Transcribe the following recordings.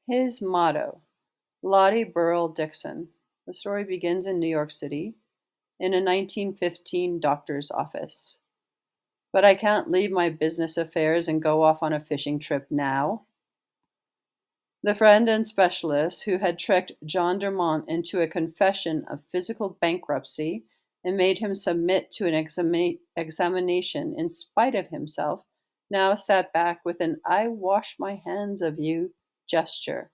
His motto, Lottie Burrel Dixon. The story begins in New York City, in a 1915 doctor's office. But I can't leave my business affairs and go off on a fishing trip now. The friend and specialist who had tricked John Durmont into a confession of physical bankruptcy and made him submit to an examination in spite of himself now sat back with an "I wash my hands of you" gesture.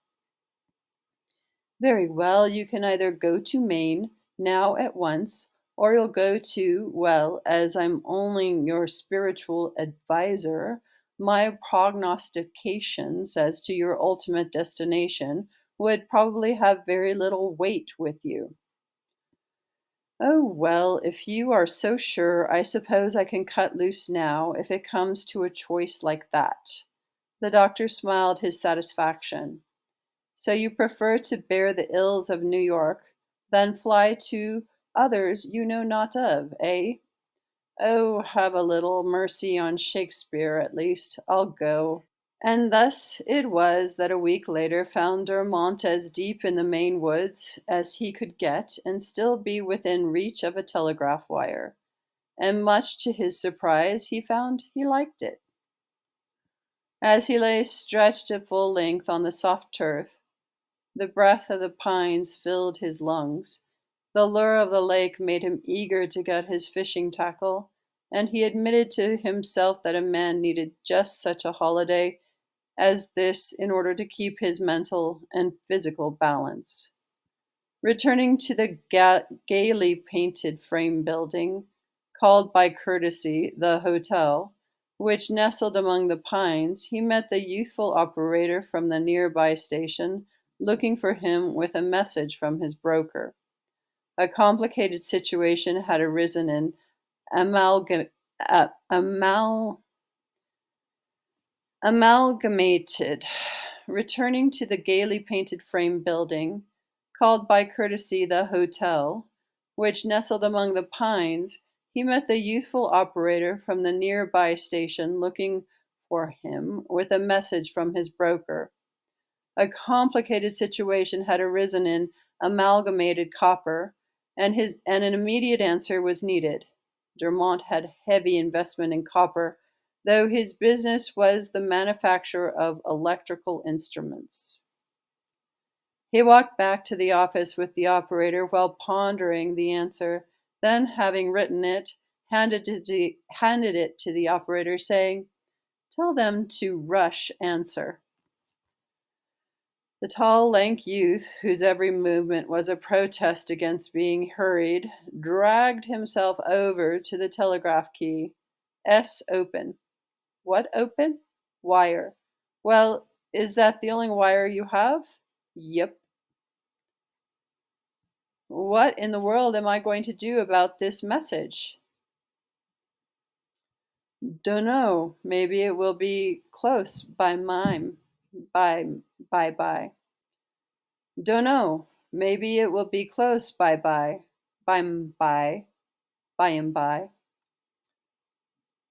Very well, you can either go to Maine now at once, or you'll go to, well, as I'm only your spiritual adviser, my prognostications as to your ultimate destination would probably have very little weight with you. Oh, well, if you are so sure, I suppose I can cut loose now if it comes to a choice like that. The doctor smiled his satisfaction. So you prefer to bear the ills of New York, than fly to others you know not of, eh? Oh, have a little mercy on Shakespeare, at least. I'll go. And thus it was that a week later found Durmont as deep in the Maine woods as he could get and still be within reach of a telegraph wire. And much to his surprise, he found he liked it. As he lay stretched at full length on the soft turf, the breath of the pines filled his lungs. The lure of the lake made him eager to get his fishing tackle, and he admitted to himself that a man needed just such a holiday as this in order to keep his mental and physical balance. Returning to the gaily painted frame building, called by courtesy the hotel, which nestled among the pines, he met the youthful operator from the nearby station looking for him with a message from his broker. A complicated situation had arisen in amalga- amal- amalgamated. Returning to the gaily painted frame building, called by courtesy the hotel, which nestled among the pines, he met the youthful operator from the nearby station looking for him with a message from his broker. A complicated situation had arisen in Amalgamated Copper, and an immediate answer was needed. Durmont had heavy investment in copper, though his business was the manufacture of electrical instruments. He walked back to the office with the operator while pondering the answer, then, having written it, handed it to the operator, saying, "Tell them to rush answer." The tall, lank youth, whose every movement was a protest against being hurried, dragged himself over to the telegraph key. S open. What open? Wire. Well, is that the only wire you have? Yep. What in the world am I going to do about this message? Dunno. Maybe it will be close by mime. Bye. Dunno. Maybe it will be close by. By and by.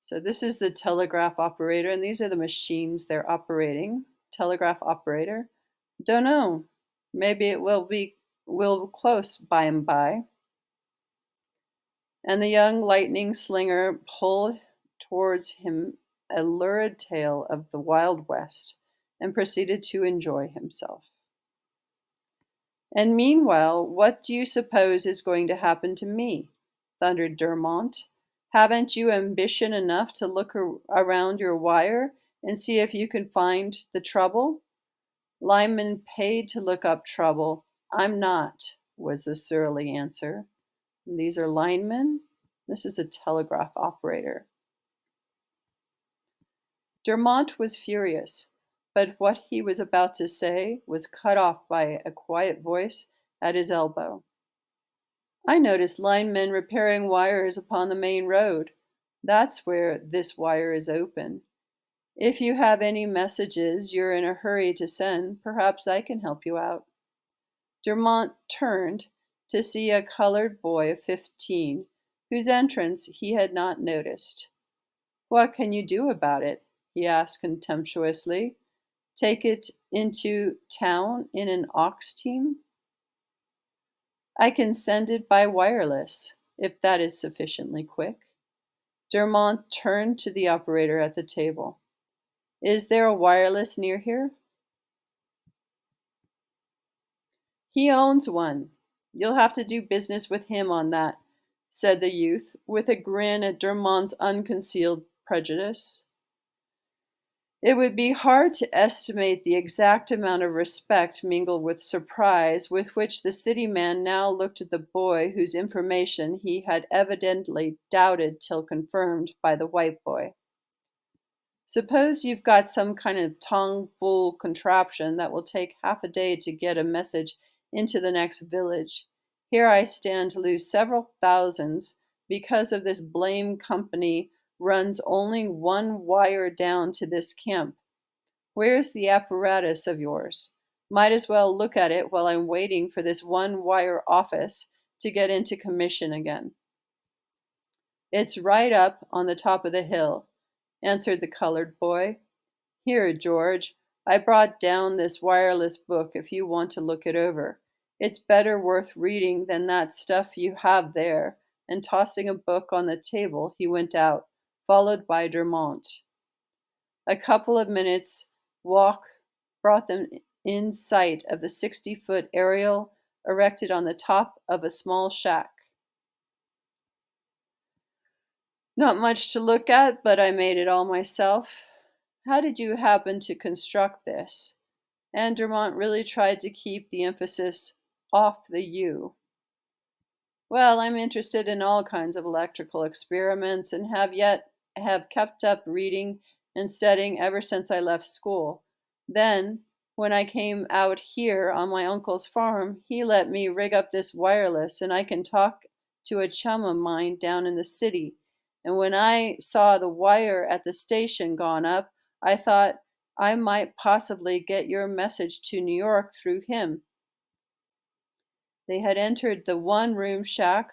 So this is the telegraph operator, and these are the machines they're operating. Telegraph operator. Dunno. Maybe it will close by and by. And the young lightning slinger pulled towards him a lurid tale of the Wild West and proceeded to enjoy himself. And meanwhile, what do you suppose is going to happen to me? Thundered Durmont. Haven't you ambition enough to look around your wire and see if you can find the trouble? Lineman paid to look up trouble. I'm not, was the surly answer. And these are linemen. This is a telegraph operator. Durmont was furious, but what he was about to say was cut off by a quiet voice at his elbow. I noticed linemen repairing wires upon the main road. That's where this wire is open. If you have any messages you're in a hurry to send, perhaps I can help you out. Durmont turned to see a colored boy of 15, whose entrance he had not noticed. What can you do about it? He asked contemptuously. Take it into town in an ox team? I can send it by wireless, if that is sufficiently quick. Durmont turned to the operator at the table. Is there a wireless near here? He owns one. You'll have to do business with him on that, said the youth, with a grin at Durmont's unconcealed prejudice. It would be hard to estimate the exact amount of respect mingled with surprise with which the city man now looked at the boy whose information he had evidently doubted till confirmed by the white boy. Suppose you've got some kind of tongue-full contraption that will take half a day to get a message into the next village. Here I stand to lose several thousands because of this blame company runs only one wire down to this camp. Where's the apparatus of yours? Might as well look at it while I'm waiting for this one wire office to get into commission again. It's right up on the top of the hill, answered the colored boy. Here, George, I brought down this wireless book if you want to look it over. It's better worth reading than that stuff you have there. And tossing a book on the table, he went out, followed by Durmont. A couple of minutes' walk brought them in sight of the 60-foot aerial erected on the top of a small shack. Not much to look at, but I made it all myself. How did you happen to construct this? And Durmont really tried to keep the emphasis off the you. Well, I'm interested in all kinds of electrical experiments and have kept up reading and studying ever since I left school. Then, when I came out here on my uncle's farm, he let me rig up this wireless and I can talk to a chum of mine down in the city. And when I saw the wire at the station gone up, I thought I might possibly get your message to New York through him. They had entered the one-room shack,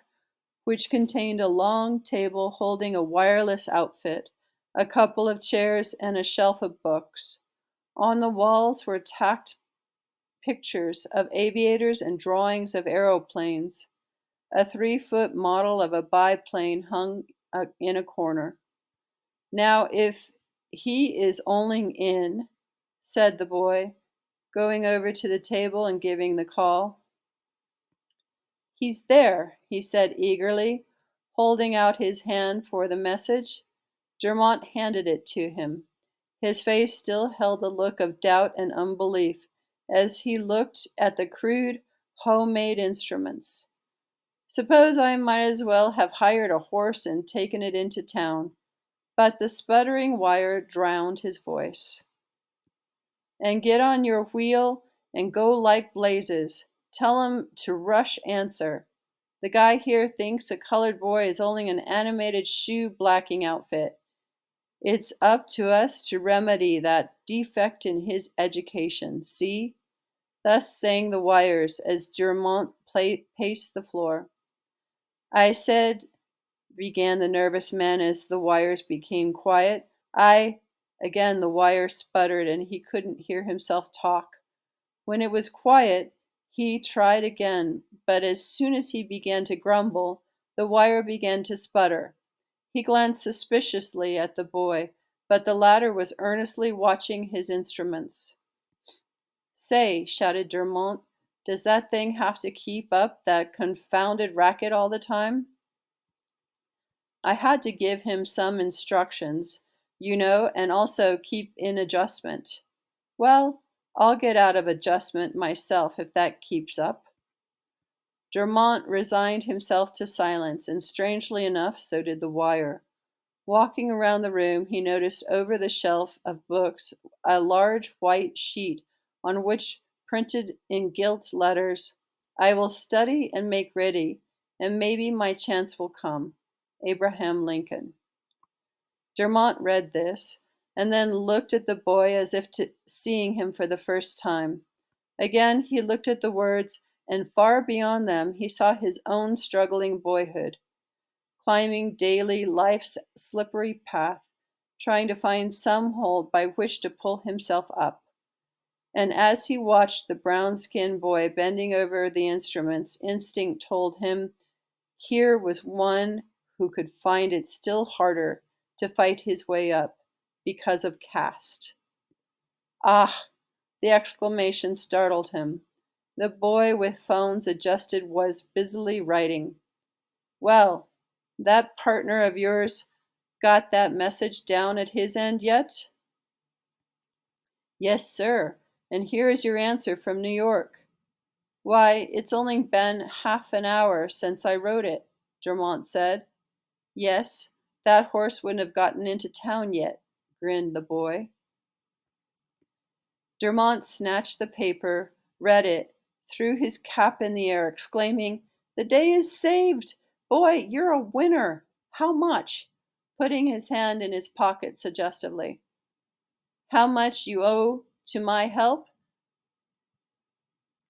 which contained a long table holding a wireless outfit, a couple of chairs, and a shelf of books. On the walls were tacked pictures of aviators and drawings of aeroplanes. A 3-foot model of a biplane hung in a corner. Now, if he is only in, said the boy, going over to the table and giving the call. He's there, he said eagerly, holding out his hand for the message. Durmont handed it to him. His face still held the look of doubt and unbelief as he looked at the crude, homemade instruments. Suppose I might as well have hired a horse and taken it into town. But the sputtering wire drowned his voice. And get on your wheel and go like blazes. Tell 'em to rush answer. The guy here thinks a colored boy is only an animated shoe blacking outfit. It's up to us to remedy that defect in his education. See? Thus sang the wires as Durmont paced the floor. I said, began the nervous man as the wires became quiet. Again the wire sputtered and he couldn't hear himself talk. When it was quiet, he tried again, but as soon as he began to grumble, the wire began to sputter. He glanced suspiciously at the boy, but the latter was earnestly watching his instruments. Say, shouted Durmont, does that thing have to keep up that confounded racket all the time? I had to give him some instructions, and also keep in adjustment. Well, I'll get out of adjustment myself if that keeps up. Durmont resigned himself to silence, and strangely enough, so did the wire. Walking around the room, he noticed over the shelf of books a large white sheet on which printed in gilt letters, I will study and make ready, and maybe my chance will come. Abraham Lincoln. Durmont read this, and then looked at the boy as if seeing him for the first time. Again he looked at the words, and far beyond them he saw his own struggling boyhood, climbing daily life's slippery path, trying to find some hold by which to pull himself up. And as he watched the brown-skinned boy bending over the instruments, instinct told him here was one who could find it still harder to fight his way up because of caste. Ah! The exclamation startled him. The boy with phones adjusted was busily writing. Well, that partner of yours got that message down at his end yet? Yes, sir. And here is your answer from New York. Why, it's only been half an hour since I wrote it, Durmont said. Yes, that horse wouldn't have gotten into town yet, grinned the boy. Durmont snatched the paper, read it, threw his cap in the air, exclaiming, The day is saved! Boy, you're a winner! How much? Putting his hand in his pocket suggestively. How much you owe to my help?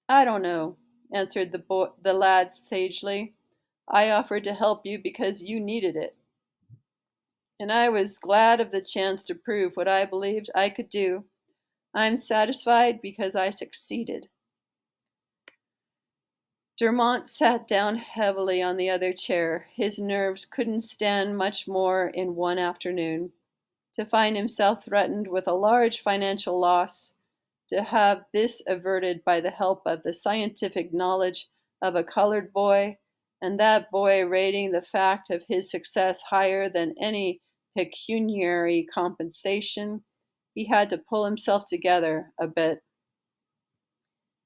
I don't know, answered the lad sagely. I offered to help you because you needed it, and I was glad of the chance to prove what I believed I could do. I'm satisfied because I succeeded. Durmont sat down heavily on the other chair. His nerves couldn't stand much more in one afternoon. To find himself threatened with a large financial loss, to have this averted by the help of the scientific knowledge of a colored boy, and that boy rating the fact of his success higher than any pecuniary compensation, he had to pull himself together a bit.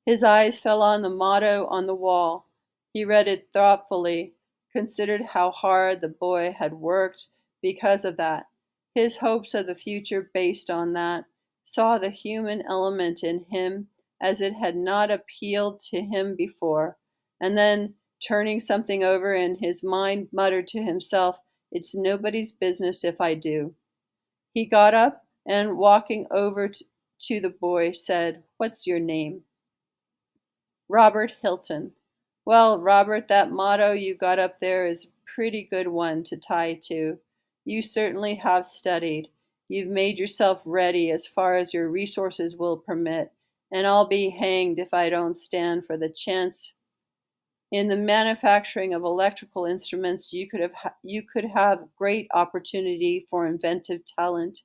His eyes fell on the motto on the wall. He read it thoughtfully, considered how hard the boy had worked because of that, his hopes of the future based on that, saw the human element in him as it had not appealed to him before, and then, turning something over in his mind, muttered to himself, It's nobody's business if I do. He got up and, walking over to the boy, said, What's your name? Robert Hilton. Well, Robert, that motto you got up there is a pretty good one to tie to. You certainly have studied. You've made yourself ready as far as your resources will permit, and I'll be hanged if I don't stand for the chance. In the manufacturing of electrical instruments, you could have great opportunity for inventive talent,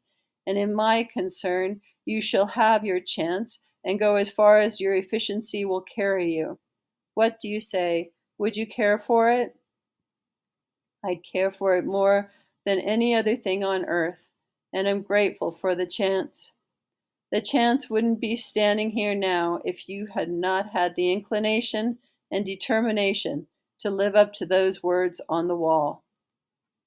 and in my concern, you shall have your chance and go as far as your efficiency will carry you. What do you say? Would you care for it? I'd care for it more than any other thing on earth, and I'm grateful for the chance. The chance wouldn't be standing here now if you had not had the inclination and determination to live up to those words on the wall.